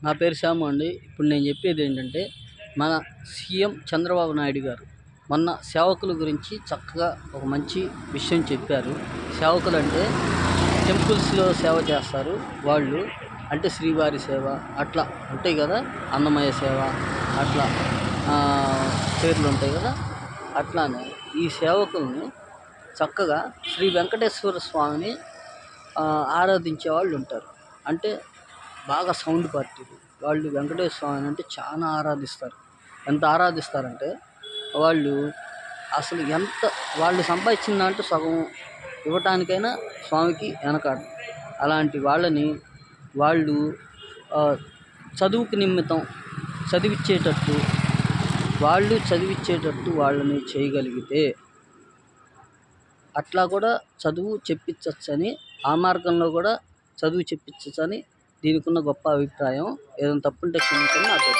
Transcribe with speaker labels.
Speaker 1: నా పేరు శ్యాము అండి. ఇప్పుడు నేను చెప్పేది ఏంటంటే, మన సీఎం చంద్రబాబు నాయుడు గారు మొన్న సేవకుల గురించి చక్కగా ఒక మంచి విషయం చెప్పారు. సేవకులు అంటే టెంపుల్స్లో సేవ చేస్తారు వాళ్ళు. అంటే శ్రీవారి సేవ అట్లా ఉంటాయి కదా, అన్నమయ్య సేవ అట్లా పేర్లు ఉంటాయి కదా. అట్లానే ఈ సేవకుల్ని చక్కగా శ్రీ వెంకటేశ్వర స్వామిని ఆరాధించే వాళ్ళు ఉంటారు. అంటే బాగా సౌండ్ పార్టీలు వాళ్ళు వెంకటేశ్వర స్వామిని అంటే చాలా ఆరాధిస్తారు. ఎంత ఆరాధిస్తారంటే వాళ్ళు అసలు వాళ్ళు సంపాదించిన దాంట్లో సగం ఇవ్వటానికైనా స్వామికి వెనకాడరు. అలాంటి వాళ్ళని వాళ్ళు చదువుకు నిమిత్తం చదివించేటట్టు వాళ్ళని చేయగలిగితే అట్లా కూడా చదువు చెప్పించవచ్చని, ఆ మార్గంలో కూడా చదువు చెప్పించవచ్చని దీనికి ఉన్న గొప్ప అభిప్రాయం. ఏదైనా తప్పుంటే క్షమించండి. నా పేరు